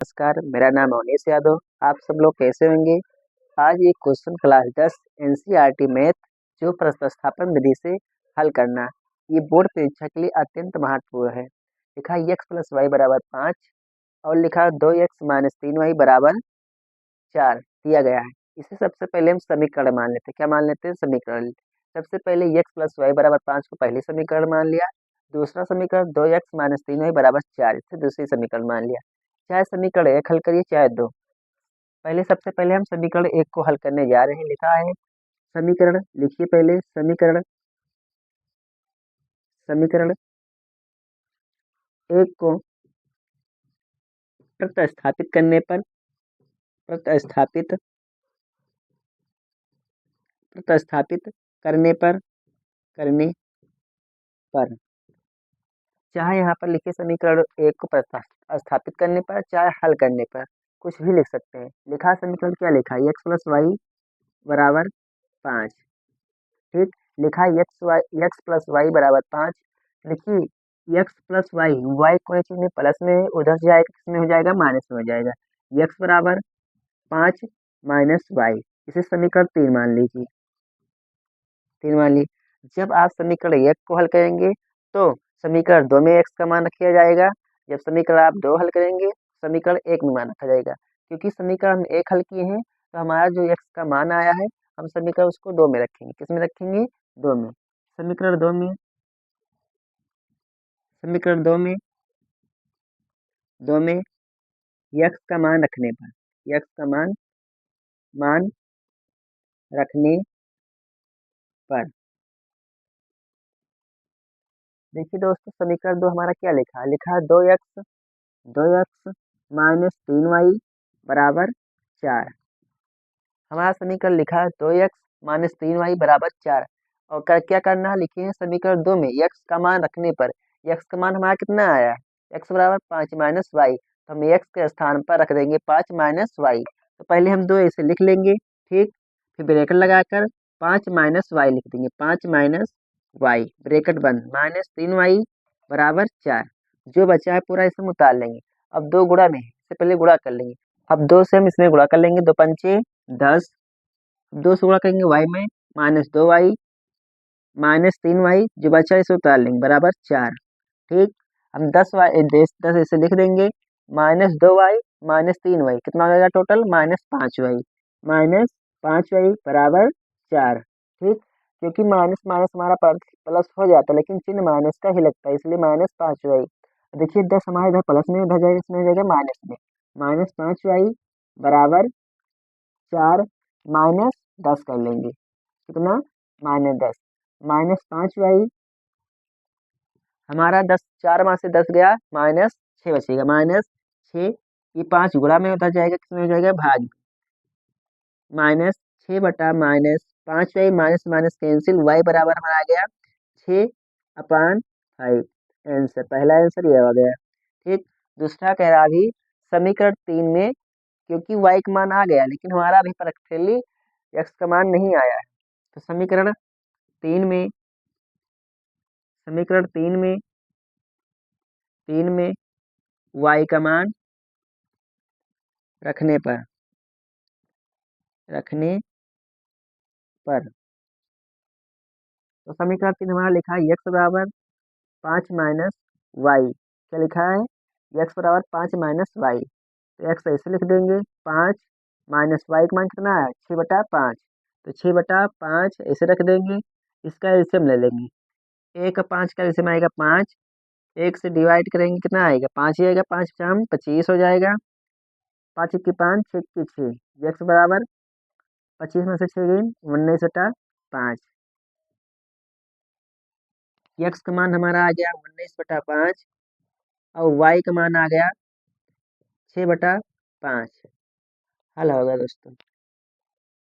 नमस्कार, मेरा नाम अवनीश यादव। आप सब लोग कैसे होंगे? आज ये क्वेश्चन क्लास 10 एनसीईआरटी मैथ जो प्रतिस्थापन विधि से हल करना, ये बोर्ड परीक्षा के लिए अत्यंत महत्वपूर्ण है। लिखा x प्लस वाई बराबर 5 और लिखा 2x माइनस 3y बराबर 4 दिया गया है। इसे सबसे पहले हम समीकरण मान लेते हैं। क्या मान लेते हैं? समीकरण। सबसे पहले x प्लस वाई बराबर 5 को पहले समीकरण मान लिया। दूसरा समीकरण 2x माइनस 3y बराबर 4, इसे दूसरी समीकरण मान लिया। चाहे समीकरण 1 हल करिए चाहे 2। सबसे पहले हम समीकरण 1 को हल करने जा रहे हैं। लिखा है समीकरण, लिखिए पहले समीकरण समीकरण 1 को प्रतिस्थापित करने पर प्रतिस्थापित प्रतिस्थापित करने पर चाहे यहाँ पर लिखिए समीकरण 1 को प्रतिस्थापित करने पर चाहे हल करने पर कुछ भी लिख सकते हैं। लिखा समीकरण क्या लिखा है? x प्लस वाई बराबर 5। ठीक, लिखा x प्लस वाई बराबर 5। लिखिए x प्लस वाई, वाई कोई चीज में प्लस में है, उधर से जाएगा किसमें हो जाएगा? माइनस में हो जाएगा। x बराबर 5 माइनस वाई, इसे समीकरण 3 मान लीजिए। 3 मान ली। जब आप समीकरण 1 को हल करेंगे तो समीकरण 2 में x का मान रखा जाएगा। जब समीकरण आप 2 हल करेंगे समीकरण 1 में मान रखा जाएगा। क्योंकि समीकरण हम 1 हल किए हैं तो हमारा जो x का मान आया है हम समीकरण उसको 2 में रखेंगे। किस में रखेंगे? 2 में। समीकरण 2 में समीकरण 2 में x का मान रखने पर x का मान रखने पर देखिए दोस्तों, समीकरण 2 हमारा क्या लिखा है? लिखा है 2x माइनस 3y बराबर 4। हमारा समीकरण लिखा है 2x माइनस 3y बराबर 4। और क्या करना है? लिखिए समीकरण 2 में x का मान रखने पर x का मान हमारा कितना आया है? x बराबर 5 माइनस वाई, तो हम x के स्थान पर रख देंगे 5 माइनस वाई। तो पहले हम 2 ऐसे लिख लेंगे, ठीक। फिर ब्रैकेट लगाकर 5 माइनस वाई लिख देंगे। 5 माइनस वाई ब्रैकेट बंद माइनस 3y बराबर 4। जो बचा है पूरा इसमें उतार लेंगे। अब 2 गुणा में है, इससे पहले गुणा कर लेंगे। अब 2 से हम इसमें गुणा कर लेंगे। 2 पंचे 10, 2 से गुणा करेंगे y में माइनस 2y माइनस 3y, जो बचा है इसे उतार लेंगे बराबर 4। ठीक, हम 10 ऐसे लिख देंगे। माइनस 2y माइनस 3y कितना हो जाएगा total? Minus 5y। Minus 5y बराबर 4। ठीक, क्योंकि माइनस माइनस हमारा प्लस हो जाता है लेकिन चिन्ह माइनस का ही लगता है, इसलिए माइनस 5y। देखिए 10 हमारे इधर प्लस में, उधर जाएगा इसमें हो जाएगा माइनस में। माइनस 5y बराबर 4 माइनस 10 कर लेंगे। कितना? माइनस 10। माइनस 5y हमारा 10, 4 में से 10 गया, माइनस 6 बचेगा। माइनस 6, ये 5 गुणा में उधर जाएगा किसमें हो जाएगा? भाग। माइनस 6 बटा minus 5y, minus minus cancel, y बराबर हमारा आ गया 6/5। आंसर, पहला आंसर ये आ गया। ठीक, दूसरा कह रहा अभी समीकरण 3 में, क्योंकि y का मान आ गया लेकिन हमारा अभी प्रैक्टिकली x का मान नहीं आया है, तो समीकरण 3 में समीकरण 3 में y का मान रखने पर तो समीकरण 3 हमारा लिखा है x बराबर 5 माइनस वाई। क्या लिखा है? x बराबर 5 माइनस वाई, तो x ऐसे लिख देंगे। 5 माइनस वाई का मान कितना है? 6/5, तो 6/5 ऐसे रख देंगे। इसका एलसीएम ले लेंगे। 1 5 का एलसीएम आएगा 5। 1 से डिवाइड करेंगे कितना आएगा? 5 ही आएगा। 5 5 25 हो जाएगा। 5 1 5, 6 6, x बराबर 25 में से 6 गई 19/5। x का मान हमारा आ गया 19/5 और y का मान आ गया 6/5। हल होगा दोस्तों।